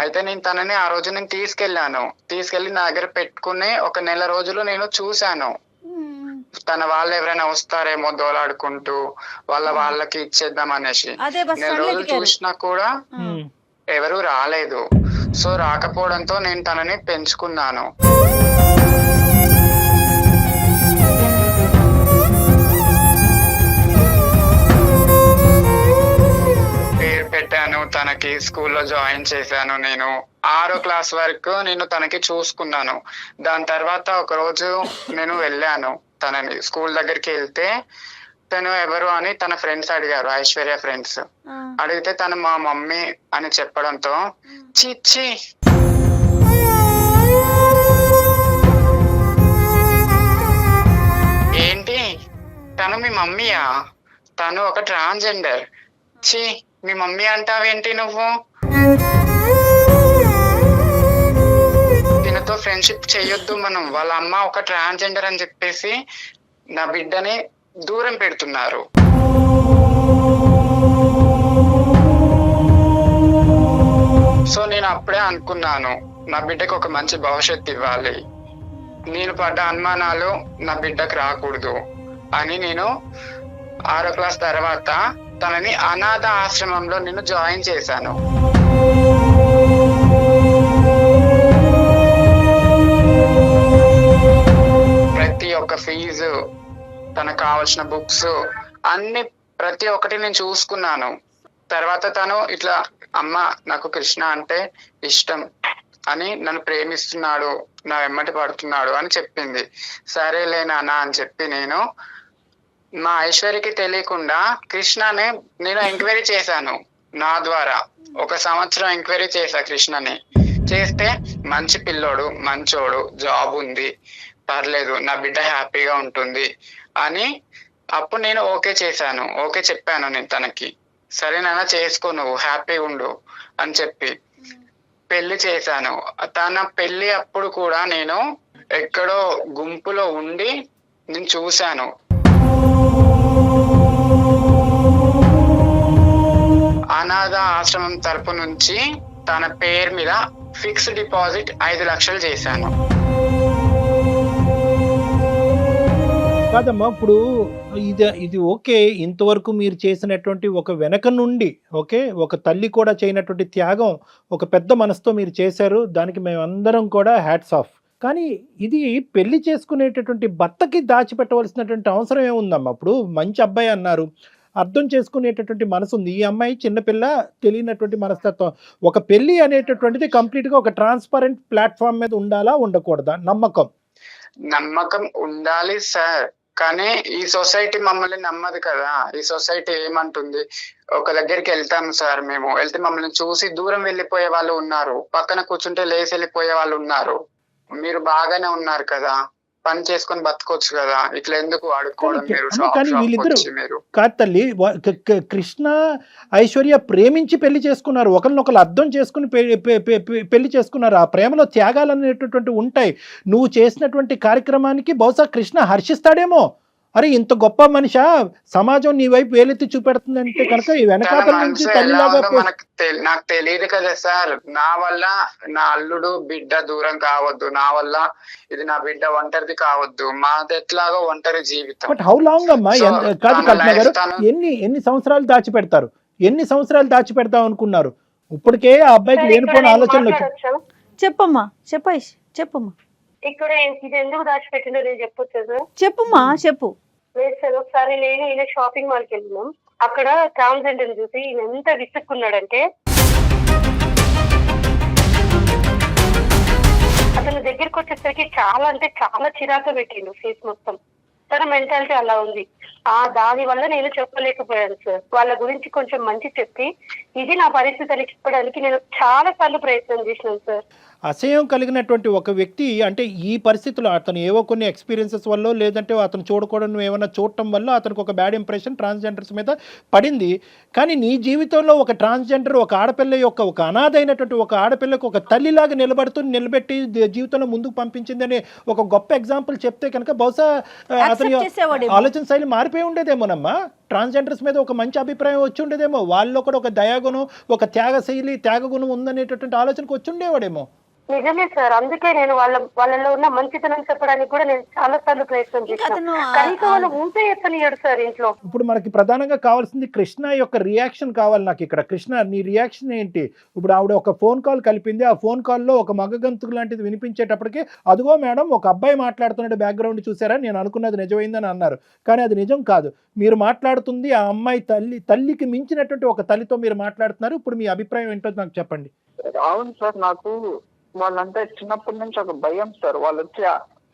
అయితే నేను తనని ఆ రోజు తీసుకెళ్లి నా దగ్గర పెట్టుకుని 1 నెల రోజులు నేను చూశాను. తన వాళ్ళు ఎవరైనా వస్తారేమో దోలాడుకుంటూ వాళ్ళకి ఇచ్చేద్దాం అనేసి. అదే బస్ నెల స్టాండ్ లో రోజులు దిగారు. చూసినా కూడా ఎవరు రాలేదు. సో రాకపోవడంతో నేను తనని పెంచుకున్నాను. పేరు పెట్టాను తనకి, స్కూల్లో జాయిన్ చేశాను. నేను 6వ క్లాస్ వరకు నేను తనకి చూసుకున్నాను. దాని తర్వాత ఒక రోజు నేను వెళ్ళాను తనని స్కూల్ దగ్గరికి. వెళ్తే తను ఎవరు అని తన ఫ్రెండ్స్ అడిగారు, ఐశ్వర్య ఫ్రెండ్స్. అడిగితే తను మా మమ్మీ అని చెప్పడంతో చిచ్చి ఏంటి తను మీ మమ్మీయా? తను ఒక ట్రాన్స్జెండర్. ఛీ, మీ మమ్మీ అంటావేంటి నువ్వు? దీనితో ఫ్రెండ్షిప్ చెయ్యొద్దు మనం. వాళ్ళ అమ్మ ఒక ట్రాన్స్జెండర్ అని చెప్పేసి నా బిడ్డని దూరం పెడుతున్నారు. సో నేను అప్పుడే అనుకున్నాను, నా బిడ్డకు ఒక మంచి భవిష్యత్తు ఇవ్వాలి. నేను పడ్డ అనుమానాలు నా బిడ్డకు రాకూడదు అని నేను 6వ క్లాస్ తర్వాత తనని అనాథ ఆశ్రమంలో నేను జాయిన్ చేశాను. ప్రతి ఒక్క ఫీజు, తనకు కావాల్సిన బుక్స్ అన్ని ప్రతి ఒక్కటి నేను చూసుకున్నాను. తర్వాత తను ఇట్లా, అమ్మ నాకు కృష్ణ అంటే ఇష్టం అని, నన్ను ప్రేమిస్తున్నాడు, నా వెమ్మటి పడుతున్నాడు అని చెప్పింది. సరేలే నాన్న అని చెప్పి నేను మా ఐశ్వర్యకి తెలియకుండా కృష్ణని నేను ఎంక్వైరీ చేశాను. నా ద్వారా 1 సంవత్సరం ఎంక్వైరీ చేశా కృష్ణని. చేస్తే మంచి పిల్లోడు, మంచోడు, జాబ్ ఉంది, పర్లేదు, నా బిడ్డ హ్యాపీగా ఉంటుంది అని అప్పుడు నేను ఓకే చేశాను. ఓకే చెప్పాను నేను తనకి. సరే నాన్న చేసుకో, నువ్వు హ్యాపీగా ఉండు అని చెప్పి పెళ్లి చేశాను. తన పెళ్లి అప్పుడు కూడా నేను ఎక్కడో గుంపులో ఉండి నేను చూశాను. అనాథ ఆశ్రమం తరపు నుంచి తన పేరు మీద ఫిక్స్డ్ డిపాజిట్ 5 లక్షలు చేశాను. కాదమ్మా, ఇప్పుడు ఇది ఓకే. ఇంతవరకు మీరు చేసినటువంటి ఒక వెనక నుండి ఓకే, ఒక తల్లి కూడా చేయనటువంటి త్యాగం ఒక పెద్ద మనసుతో మీరు చేశారు. దానికి మేమందరం కూడా హ్యాట్స్ ఆఫ్. కానీ ఇది పెళ్లి చేసుకునేటటువంటి భర్తకి దాచిపెట్టవలసినటువంటి అవసరం ఏముందమ్మా? ఇప్పుడు మంచి అబ్బాయి అన్నారు, అర్థం చేసుకునేటటువంటి మనసు ఉంది. ఈ అమ్మాయి చిన్నపిల్ల, తెలియనటువంటి మనస్తత్వం. ఒక పెళ్లి అనేటటువంటిది కంప్లీట్గా ఒక ట్రాన్స్పరెంట్ ప్లాట్ఫామ్ మీద ఉండాలా, ఉండకూడదా? నమ్మకం ఉండాలి సార్, కానీ ఈ సొసైటీ మమ్మల్ని నమ్మదు కదా. ఈ సొసైటీ ఏమంటుంది, ఒక దగ్గరికి వెళ్తాం సార్, మేము వెళ్తే మమ్మల్ని చూసి దూరం వెళ్ళిపోయే వాళ్ళు ఉన్నారు, పక్కన కూర్చుంటే లేచి వెళ్ళిపోయే వాళ్ళు ఉన్నారు. మీరు బాగానే ఉన్నారు కదా, పని చేసుకొని బతకొచ్చు కదా, ఇట్లా ఎందుకు అడుక్కోవడం మీరు? కానీ వీళ్ళిద్దరు కాదు తల్లి, కృష్ణ ఐశ్వర్య ప్రేమించి పెళ్లి చేసుకున్నారు, ఒకరినొకరు అర్థం చేసుకుని పెళ్లి చేసుకున్నారు. ఆ ప్రేమలో త్యాగాలు అనేటటువంటి ఉంటాయి. నువ్వు చేసినటువంటి కార్యక్రమానికి బహుశా కృష్ణ హర్షిస్తాడేమో. అరే ఇంత గొప్ప మనిషా, సమాజం నీ వైపు వేలెత్తి చూపెడుతుందంటే కనుక ఈ వెనకాతల నుంచి తల్లిలాగా నాకు తెలియదు కదా సార్. నా వల్ల నా అల్లుడు బిడ్డ దూరం కావద్దు, నా వల్ల ఇది నా బిడ్డ ఒంటరిది కావద్దు, మాది ఎట్లాగో ఒంటరి జీవితం. బట్ హౌ లాంగ్ అమ్మా? కాదు కల్పన గారు, ఎన్ని సంవత్సరాలు దాచిపెడతారు? ఎన్ని సంవత్సరాలు దాచిపెడతాం అనుకున్నారు? ఇప్పటికే ఆ అబ్బాయికి లేనిపోయిన ఆలోచనలు వచ్చాయి. చెప్పమ్మా, చెప్పేసి చెప్పమ్మా. ఇక్కడ ఇది ఎందుకు దాచిపెట్టిందో నేను చెప్పొచ్చు సార్? చెప్పుమా, చెప్పు. లేదు సార్, ఒకసారి నేను ఈయన షాపింగ్ మాల్కి వెళ్ళినాం. అక్కడ ట్రాన్స్జెండర్ చూసి ఈయన ఎంత విసుక్కున్నాడంటే అతను దగ్గరికి వచ్చేసరికి చాలా అంటే చాలా చిరాకు పెట్టిండు ఫేస్ మొత్తం. తన మెంటాలిటీ అలా ఉంది. దాని వల్ల నేను చెప్పలేకపోయాను సార్. వాళ్ళ గురించి కొంచెం మంచి చెప్పి ఇది నా పరిస్థితి చెప్పడానికి నేను చాలా సార్లు ప్రయత్నం చేసినాను సార్. అసహ్యం కలిగినటువంటి ఒక వ్యక్తి అంటే ఈ పరిస్థితుల్లో అతను ఏవో కొన్ని ఎక్స్పీరియన్సెస్ వల్ల, లేదంటే అతను చూడకూడదు ఏమైనా చూడటం వల్ల అతనికి ఒక బ్యాడ్ ఇంప్రెషన్ ట్రాన్స్జెండర్స్ మీద పడింది. కానీ నీ జీవితంలో ఒక ట్రాన్స్జెండర్, ఒక ఆడపిల్ల యొక్క ఒక అనాథ అయినటువంటి ఒక ఆడపిల్లకు ఒక తల్లిలాగా నిలబెట్టి జీవితంలో ముందుకు పంపించిందని ఒక గొప్ప ఎగ్జాంపుల్ చెప్తే కనుక బహుశా అతని ఆలోచన శైలి మారిపోయి ఉండేదేమోనమ్మా. ట్రాన్స్జెండర్స్ మీద ఒక మంచి అభిప్రాయం వచ్చి ఉండేదేమో, వాళ్ళలో కూడా ఒక దయాగుణం, ఒక త్యాగగుణం ఉందనేటటువంటి ఆలోచనకు వచ్చి ఉండేవాడేమో. నిజమే సార్, అందుకే నేను వాళ్ళలో ఉన్న మంచితనం చెప్పడానికి కూడా నేను చాలా సార్లు ప్రయత్నం చేశాను. కనీసం వాళ్ళు ఊపే ఎత్తనియాడు సార్ ఇంట్లో. ఇప్పుడు మనకి ప్రధానంగా కావాల్సింది కృష్ణ యొక్క రియాక్షన్ కావాలి నాకు ఇక్కడ. కృష్ణ, నీ రియాక్షన్ ఏంటి? ఇప్పుడు ఆవిడ ఒక ఫోన్ కాల్ కలిపింది, ఆ ఫోన్ కాల్లో ఒక మగగంతుకు లాంటిది వినిపించేటప్పటికి అదిగో మేడం ఒక అబ్బాయి మాట్లాడుతున్నాడు బ్యాక్గ్రౌండ్ చూసారా, నేను అనుకున్నది నిజమైందని అన్నారు. కానీ అది నిజం కాదు. మీరు మాట్లాడుతుంది ఆ అమ్మాయి తల్లికి మించినటువంటి ఒక తల్లితో మీరు మాట్లాడుతున్నారు. ఇప్పుడు మీ అభిప్రాయం ఏంటో నాకు చెప్పండి. అవును సార్, నాకు వాళ్ళంతా చిన్నప్పటి నుంచి ఒక భయం సార్. వాళ్ళు వచ్చి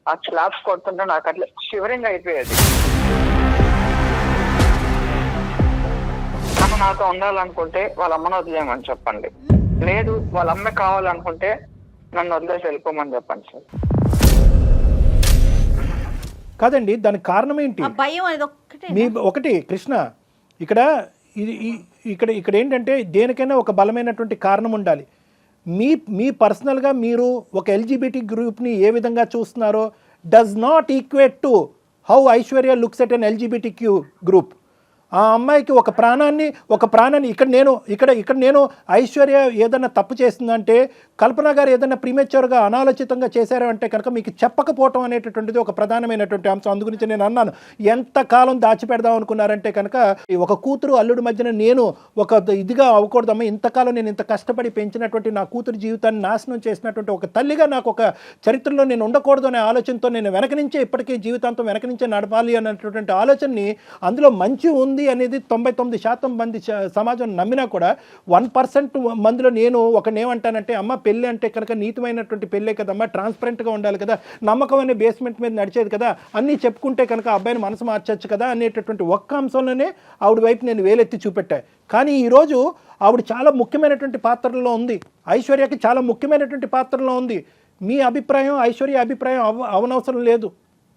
ఆ స్లాబ్స్ కొడుతుంటే నాకు అట్లా షివరింగ్ అయిపోయేది. తను నాతో ఉండాలనుకుంటే వాళ్ళ అమ్మను వదిలేయమని చెప్పండి, లేదు వాళ్ళ అమ్మ కావాలనుకుంటే నన్ను వదిలేసి వెళ్ళిపోమని చెప్పండి సార్. కాదండి, దానికి కారణం ఏంటి? ఒకటి కృష్ణ, ఇక్కడ ఏంటంటే దేనికైనా ఒక బలమైనటువంటి కారణం ఉండాలి. మీ పర్సనల్గా మీరు ఒక ఎల్జీబీటీ గ్రూప్ని ఏ విధంగా చూస్తున్నారో does not equate to how Aishwarya looks at an LGBTQ group. ఆ అమ్మాయికి ఒక ప్రాణాన్ని ఇక్కడ నేను ఐశ్వర్య ఏదైనా తప్పు చేస్తుందంటే, కల్పన గారు ఏదైనా ప్రీమెచ్యూర్గా అనాలోచితంగా చేశారు అంటే కనుక మీకు చెప్పకపోవటం అనేటటువంటిది ఒక ప్రధానమైనటువంటి అంశం. అందుగురించి నేను అన్నాను, ఎంతకాలం దాచిపెడదాం అనుకున్నారంటే కనుక ఒక కూతురు అల్లుడి మధ్యన నేను ఒక ఇదిగా అవ్వకూడదమ్మా. ఇంతకాలం నేను ఇంత కష్టపడి పెంచినటువంటి నా కూతురు జీవితాన్ని నాశనం చేసినటువంటి ఒక తల్లిగా నాకు ఒక చరిత్రలో నేను ఉండకూడదు అనే ఆలోచనతో నేను వెనక నుంచే ఇప్పటికీ జీవితాంతం వెనక నుంచే నడపాలి అన్నటువంటి ఆలోచనని, అందులో మంచి ఉంది అనేది 99% మంది సమాజం నమ్మినా కూడా 1% మందిలో నేను ఒకనేమంటానంటే, అమ్మ పెళ్ళి అంటే కనుక నీతిమైనటువంటి పెళ్ళే కదమ్మా, ట్రాన్స్పరెంట్గా ఉండాలి కదా, నమ్మకం అనే బేస్మెంట్ మీద నడిచేది కదా, అన్నీ చెప్పుకుంటే కనుక అబ్బాయిని మనసు మార్చచ్చు కదా అనేటటువంటి ఒక్క అంశంలోనే ఆవిడ వైపు నేను వేలెత్తి చూపెట్టా. కానీ ఈరోజు ఆవిడ చాలా ముఖ్యమైనటువంటి పాత్రలో ఉంది, ఐశ్వర్యకి చాలా ముఖ్యమైనటువంటి పాత్రలో ఉంది. మీ అభిప్రాయం ఐశ్వర్య అభిప్రాయం అవనవసరం లేదు.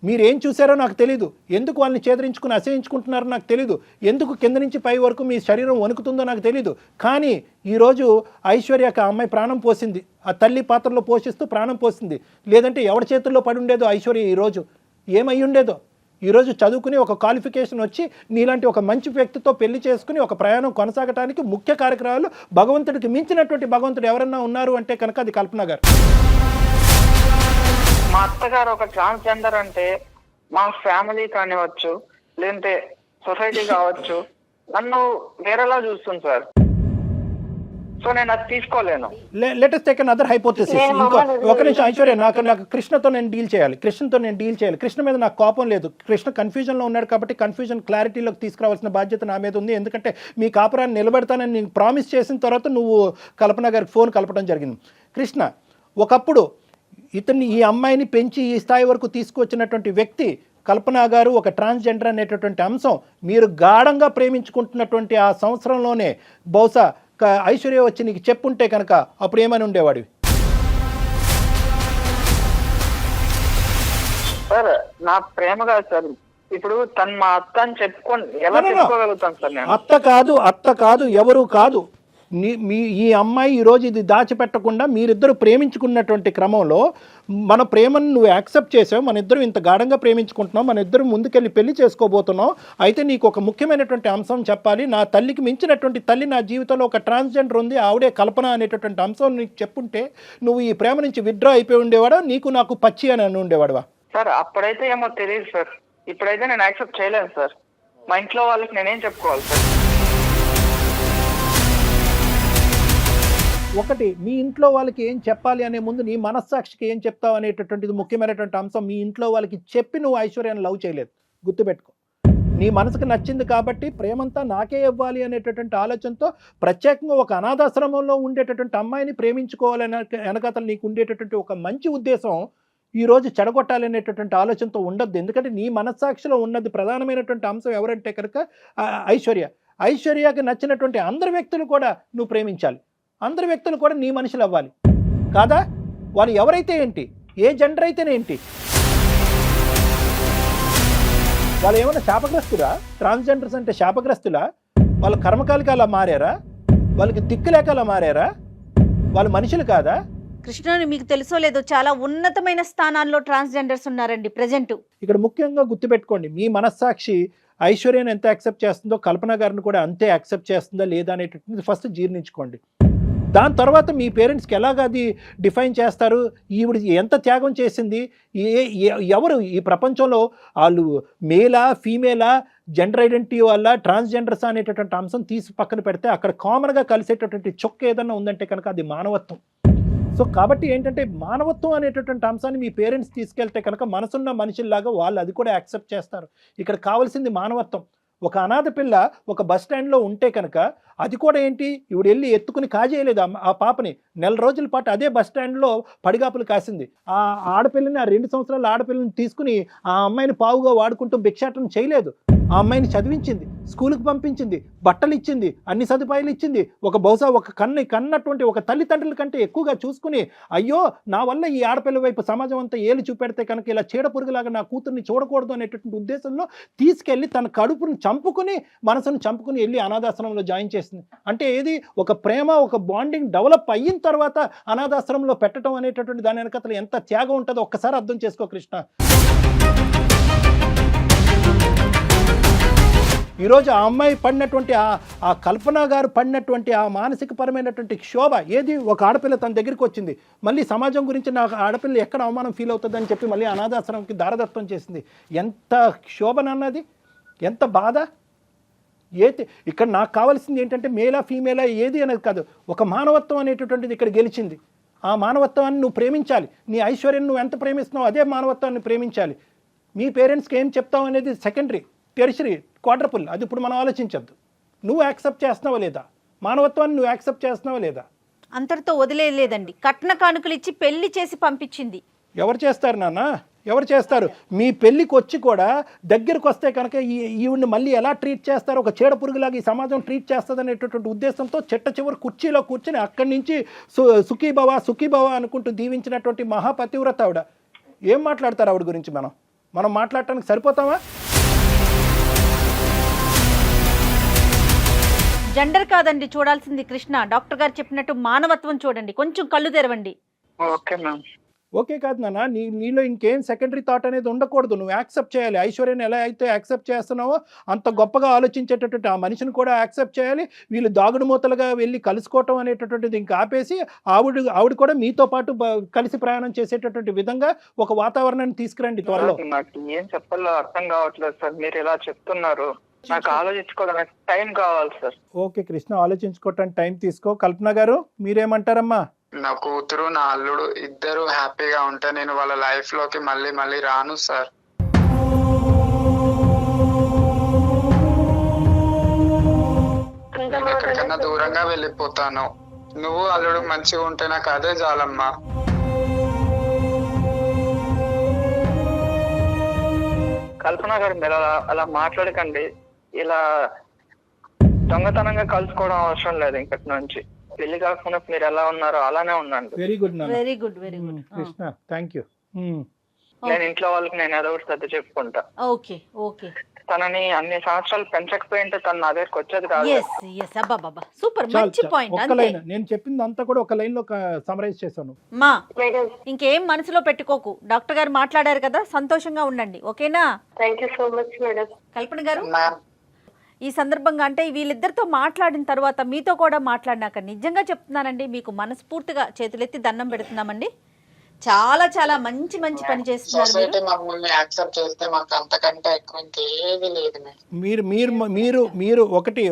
మీరేం చూసారో నాకు తెలీదు, ఎందుకు వాళ్ళని చేదరించుకుని అసహించుకుంటున్నారో నాకు తెలీదు, ఎందుకు కింద నుంచి పై వరకు మీ శరీరం వణుకుతుందో నాకు తెలీదు. కానీ ఈరోజు ఐశ్వర్యకి ఆ అమ్మాయి ప్రాణం పోసింది, ఆ తల్లి పాత్రలో పోషిస్తూ ప్రాణం పోసింది. లేదంటే ఎవరి చేతుల్లో పడి ఉండేదో ఐశ్వర్య ఈరోజు, ఏమై ఉండేదో. ఈరోజు చదువుకుని ఒక క్వాలిఫికేషన్ వచ్చి నీలాంటి ఒక మంచి వ్యక్తితో పెళ్లి చేసుకుని ఒక ప్రయాణం కొనసాగటానికి ముఖ్య కార్యక్రమాలు భగవంతుడికి మించినటువంటి భగవంతుడు ఎవరన్నా ఉన్నారు అంటే కనుక అది కల్పన గారు. మా అత్తగారు ఒక ట్రాన్స్జెండర్ అంటే మా ఫ్యామిలీ కానివచ్చు, లేదంటే సొసైటీ కావచ్చు, నన్ను వేరేలా చూస్తుంది సార్. సో నేను అది తీసుకోలేను. Let us take another hypothesis. ఇంకో ఒక నిమిషం ఐశ్వర్య, నాకు కృష్ణతో నేను డీల్ చేయాలి. కృష్ణ మీద నాకు కోపం లేదు. కృష్ణ కన్ఫ్యూజన్లో ఉన్నాడు కాబట్టి కన్ఫ్యూజన్ క్లారిటీలోకి తీసుకురావాల్సిన బాధ్యత నా మీద ఉంది. ఎందుకంటే మీ కాపురాన్ని నిలబెడతానని నేను ప్రామిస్ చేసిన తర్వాత నువ్వు కల్పన గారికి ఫోన్ కలపడం జరిగింది. కృష్ణ, ఒకప్పుడు ఈ అమ్మాయిని పెంచి ఈ స్థాయి వరకు తీసుకొచ్చినటువంటి వ్యక్తి కల్పన గారు ఒక ట్రాన్స్జెండర్ అనేటటువంటి అంశం మీరు గాఢంగా ప్రేమించుకుంటున్నటువంటి ఆ సంవత్సరంలోనే బహుశా ఐశ్వర్య వచ్చి నీకు చెప్పుంటే కనుక అప్పుడు ఏమని ఉండేవాడివి? సార్ నా ప్రేమ కాదు సార్, ఇప్పుడు తను మా అత్త అని చెప్పుకోండి ఎలా చెప్పుకోగలుగుతాను సార్ నేను? అత్త కాదు ఎవరు కాదు, ఈ అమ్మాయి ఈరోజు ఇది దాచిపెట్టకుండా మీరిద్దరు ప్రేమించుకున్నటువంటి క్రమంలో మన ప్రేమను నువ్వు యాక్సెప్ట్ చేసావు, మన ఇద్దరు ఇంత గాఢంగా ప్రేమించుకుంటున్నావు, మన ఇద్దరు ముందుకెళ్ళి పెళ్లి చేసుకోబోతున్నావు. అయితే నీకు ఒక ముఖ్యమైనటువంటి అంశం చెప్పాలి. నా తల్లికి మించినటువంటి తల్లి నా జీవితంలో ఒక ట్రాన్స్జెండర్ ఉంది, ఆవిడే కల్పన అనేటటువంటి అంశం నీకు చెప్పుంటే నువ్వు ఈ ప్రేమ నుంచి విత్డ్రా అయిపోయి ఉండేవాడా, నీకు నాకు పచ్చి అని ఉండేవాడువా? సార్ అప్పుడైతే ఏమో తెలియదు సార్, ఇప్పుడైతే నేను యాక్సెప్ట్ చేయలేను సార్. మా ఇంట్లో వాళ్ళకి నేనేం చెప్పుకోవాలి సార్? ఒకటి, మీ ఇంట్లో వాళ్ళకి ఏం చెప్పాలి అనే ముందు నీ మనస్సాక్షికి ఏం చెప్తావు అనేటటువంటిది ముఖ్యమైనటువంటి అంశం. మీ ఇంట్లో వాళ్ళకి చెప్పి నువ్వు ఐశ్వర్యాన్ని లవ్ చేయలేదు, గుర్తుపెట్టుకో. నీ మనసుకు నచ్చింది కాబట్టి ప్రేమంతా నాకే ఇవ్వాలి అనేటటువంటి ఆలోచనతో ప్రత్యేకంగా ఒక అనాథాశ్రమంలో ఉండేటటువంటి అమ్మాయిని ప్రేమించుకోవాలనే వెనకాతలు నీకు ఉండేటటువంటి ఒక మంచి ఉద్దేశం ఈరోజు చెడగొట్టాలనేటటువంటి ఆలోచనతో ఉండద్దు. ఎందుకంటే నీ మనస్సాక్షిలో ఉన్నది ప్రధానమైనటువంటి అంశం ఎవరంటే కనుక ఐశ్వర్యకి నచ్చినటువంటి అందరి వ్యక్తులు కూడా నువ్వు ప్రేమించాలి, అందరి వ్యక్తులు కూడా నీ మనుషులు అవ్వాలి కాదా? వాళ్ళు ఎవరైతే ఏంటి, ఏ జెండర్ అయితేనేంటి, వాళ్ళు ఏమైనా శాపగ్రస్తులా? ట్రాన్స్జెండర్స్ అంటే శాపగ్రస్తులా? వాళ్ళ కర్మకాలికి అలా మారారా? వాళ్ళకి దిక్కులేక అలా మారారా? వాళ్ళు మనుషులు కాదా? కృష్ణని మీకు తెలుసో లేదో చాలా ఉన్నతమైన స్థానాల్లో ట్రాన్స్జెండర్స్ ఉన్నారండి ప్రజెంట్. ఇక్కడ ముఖ్యంగా గుర్తుపెట్టుకోండి, మీ మనస్సాక్షి ఐశ్వర్యని ఎంత యాక్సెప్ట్ చేస్తుందో కల్పన గారిని కూడా అంతే యాక్సెప్ట్ చేస్తుందా లేదా అనేటటువంటిది ఫస్ట్ జీర్ణించుకోండి. దాని తర్వాత మీ పేరెంట్స్కి ఎలాగ అది డిఫైన్ చేస్తారు, ఈవిడ ఎంత త్యాగం చేసింది, ఎవరు ఈ ప్రపంచంలో వాళ్ళు మేలా ఫీమేలా, జెండర్ ఐడెంటిటీ వల్ల ట్రాన్స్జెండర్స్ అనేటటువంటి అంశం తీసి పక్కన పెడితే అక్కడ కామన్గా కలిసేటటువంటి చొక్క ఏదన్నా ఉందంటే కనుక అది మానవత్వం. సో కాబట్టి ఏంటంటే మానవత్వం అనేటటువంటి అంశాన్ని మీ పేరెంట్స్ తీసుకెళ్తే కనుక మనసున్న మనుషుల్లాగా వాళ్ళు అది కూడా యాక్సెప్ట్ చేస్తారు. ఇక్కడ కావాల్సింది మానవత్వం. ఒక అనాథ పిల్ల ఒక బస్ స్టాండ్లో ఉంటే కనుక అది కూడా ఏంటి, ఇవిడు వెళ్ళి ఎత్తుకుని కాజేయలేదు ఆ పాపని. నెల రోజుల పాటు అదే బస్ స్టాండ్లో పడిగాపులు కాసింది. ఆ ఆడపిల్లని, ఆ 2 సంవత్సరాల ఆడపిల్లని తీసుకుని ఆ అమ్మాయిని పావుగా వాడుకుంటూ భిక్షాటన చేయలేదు. ఆ అమ్మాయిని చదివించింది, స్కూల్కి పంపించింది, బట్టలు ఇచ్చింది, అన్ని సదుపాయాలు ఇచ్చింది. బహుశా ఒక కన్నటువంటి ఒక తల్లిదండ్రుల కంటే ఎక్కువగా చూసుకుని, అయ్యో నా వల్ల ఈ ఆడపిల్ల వైపు సమాజం అంతా ఏలు చూపెడితే కనుక ఇలా చీడపురుగులాగా నా కూతుర్ని చూడకూడదు అనేటటువంటి ఉద్దేశంలో తీసుకెళ్ళి తన కడుపును చంపుకుని, మనసును చంపుకుని వెళ్ళి అనాథాశ్రమంలో జాయిన్ చేసింది. అంటే ఏది, ఒక ప్రేమ, ఒక బాండింగ్ డెవలప్ అయిన తర్వాత అనాథాశ్రమంలో పెట్టడం అనేటటువంటి దాని వెనకతలు ఎంత త్యాగం ఉంటుందో ఒక్కసారి అర్థం చేసుకో కృష్ణ. ఈరోజు ఆ అమ్మాయి పడినటువంటి ఆ కల్పన గారు పడినటువంటి ఆ మానసిక పరమైనటువంటి క్షోభ ఏది, ఒక ఆడపిల్ల తన దగ్గరికి వచ్చింది, మళ్ళీ సమాజం గురించి నాకు ఆడపిల్ల ఎక్కడ అవమానం ఫీల్ అవుతుందని చెప్పి మళ్ళీ అనాథాశ్రమంకి దారదత్తం చేసింది. ఎంత క్షోభనన్నది, ఎంత బాధ. ఇక్కడ నాకు కావాల్సింది ఏంటంటే మేలా ఫీమేలా ఏది అనేది కాదు, ఒక మానవత్వం అనేటటువంటిది ఇక్కడ గెలిచింది. ఆ మానవత్వాన్ని నువ్వు ప్రేమించాలి. నీ ఐశ్వర్యం నువ్వు ఎంత ప్రేమిస్తున్నావు అదే మానవత్వాన్ని ప్రేమించాలి. మీ పేరెంట్స్కి ఏం చెప్తావు అనేది సెకండరీ, టెరిషరీ, క్వాడ్రపుల్, అది ఇప్పుడు మనం ఆలోచించద్దు. నువ్వు యాక్సెప్ట్ చేస్తున్నావా లేదా, మానవత్వాన్ని నువ్వు యాక్సెప్ట్ చేస్తున్నావా లేదా? అంతటితో వదిలేదండి, కట్న కానుకలు ఇచ్చి పెళ్లి చేసి పంపించింది. ఎవరు చేస్తారు నాన్న, ఎవరు చేస్తారు? మీ పెళ్ళికి వచ్చి కూడా దగ్గరకు వస్తే కనుక ఈవిడ్ని మళ్ళీ ఎలా ట్రీట్ చేస్తారు, ఒక చీడ పురుగులాగా ఈ సమాజం ట్రీట్ చేస్తుంది అనేటటువంటి ఉద్దేశంతో చిట్ట చివరి కుర్చీలో కూర్చొని అక్కడి నుంచి సుఖీభవ అనుకుంటూ దీవించినటువంటి మహాపతివ్రత ఆవిడ. ఏం మాట్లాడతారు ఆవిడ గురించి? మనం మాట్లాడటానికి సరిపోతామా? జెండర్ కాదండి చూడాల్సింది కృష్ణ, డాక్టర్ గారు చెప్పినట్టు మానవత్వం చూడండి, కొంచెం కళ్ళు తెరవండి. Okay ma'am. ఓకే కాదు నాన్న, నీలో ఇంకేం సెకండరీ థాట్ అనేది ఉండకూడదు. నువ్వు యాక్సెప్ట్ చేయాలి. ఐశ్వర్యని ఎలా అయితే యాక్సెప్ట్ చేస్తున్నావో అంత గొప్పగా ఆలోచించేటటువంటి ఆ మనిషిని కూడా యాక్సెప్ట్ చేయాలి. వీళ్ళు దాగుడు మూతలుగా వెళ్ళి కలుసుకోవటం అనేటటువంటిది ఇంకా ఆపేసి ఆవిడ కూడా మీతో పాటు కలిసి ప్రయాణం చేసేటటువంటి విధంగా ఒక వాతావరణాన్ని తీసుకురండి త్వరలో. నాకు ఏం చెప్పాలో అర్థం కావట్లేదు సార్, మీరు ఇలా చెప్తున్నారు. నాకు ఆలోచించుకోవడానికి టైం కావాలి సార్. ఓకే కృష్ణ, ఆలోచించుకోవటానికి టైం తీసుకో. కల్పన గారు మీరేమంటారమ్మా? నా కూతురు నా అల్లుడు ఇద్దరు హ్యాపీగా ఉంటే నేను వాళ్ళ లైఫ్ లోకి మళ్ళీ రాను సార్. నేను ఎక్కడికన్నా దూరంగా వెళ్ళిపోతాను. నువ్వు అల్లుడు మంచిగా ఉంటే నాకు అదే చాలమ్మా. కల్పన గారు మీరు అలా మాట్లాడకండి. ఇలా దొంగతనంగా కలుసుకోవడం అవసరం లేదు. ఇంకటి నుంచి పెళ్లి కాకుండా మీరు ఎలా ఉన్నారో అలానే ఉండండి. Very good very good Krishna, thank you. నేను ఇంట్లో వాళ్ళకి నేను ఏదో ఒకటి సర్ది చెప్పుకుంటా. ఓకే. తనని అన్ని సంవత్సరాలు పెంచకపోయింటే తను నా దగ్గరకు వచ్చేది కాదు. ఎస్ ఎస్ అబ్బాబాబా సూపర్ చాలు, మంచి చాలు. పాయింట్ ఒక్క అంతే లైన్ నేను చెప్పింది అంతా కూడా ఒక లైన్ లో సమరైజ్ చేశాను. మా మేడం ఇంకేం మనసులో పెట్టుకోకు, డాక్టర్ గారు మాట్లాడారు కదా, సంతోషంగా ఉండండి, ఓకేనా? Thank you so much madam. Kalpana గారు, మ్యామ్ ఈ సందర్భంగా అంటే వీళ్ళిద్దరితో మాట్లాడిన తర్వాత మీతో కూడా మాట్లాడినాక నిజంగా చెప్తున్నానండి, మీకు మనస్ఫూర్తిగా చేతులెత్తి దండం పెడుతున్నామండి. చాలా చాలా మంచి మంచి పని చేస్తున్నారు మీరు. సొసైటీ మమ్మల్ని యాక్సెప్ట్ చేస్తే మాకు అంతకంటే ఎక్కువ ఇంకేది లేదు మ్యామ్. మీరు మీరు మీరు మీరు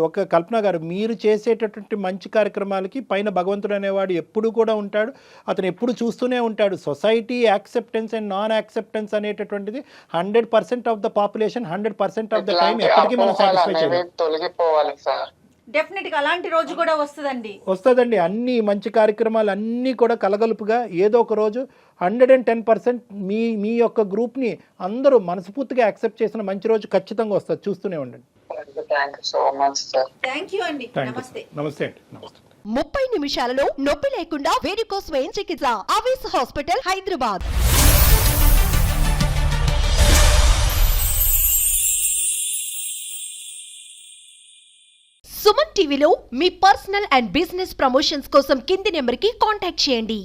ఒక కల్పన గారు, మీరు చేసేటటువంటి మంచి కార్యక్రమాలకి పైన భగవంతుడు అనేవాడు ఎప్పుడు కూడా ఉంటాడు, అతను ఎప్పుడు చూస్తూనే ఉంటాడు. Society acceptance and non acceptance అనేటటువంటిది 100% of the population 100% of the time ఇట్లాంటి ఎప్పటికీ మనం అపోహలు సాటిస్ఫై అనేవి చేయలేం. తొలగిపోవాలి సార్. డెఫినెట్ గా అలాంటి రోజు కూడా వస్తుందండి. వస్తుందండి. అన్ని మంచి కార్యక్రమాలు అన్నీ కూడా కలగలుపుగా ఏదో ఒక రోజు 110% మీ యొక్క గ్రూప్ని అందరూ మనస్ఫూర్తిగా యాక్సెప్ట్ చేసిన మంచి రోజు ఖచ్చితంగా వస్తుంది. చూస్తూనే ఉండండి. Thank you so much sir. Thank you అండి, థ్యాంక్ నమస్తే. యూ. నమస్తే అండి. నమస్తే. 30 నిమిషాలలో నొప్పి లేకుండా వేడికోస్ వెయిన్ చికిత్స ఆవేశ హాస్పిటల్ హైదరాబాద్. సుమన్ టీవీలో మీ పర్సనల్ అండ్ బిజినెస్ ప్రమోషన్స్ కోసం కింది నెంబర్కి కాంటాక్ట్ చేయండి.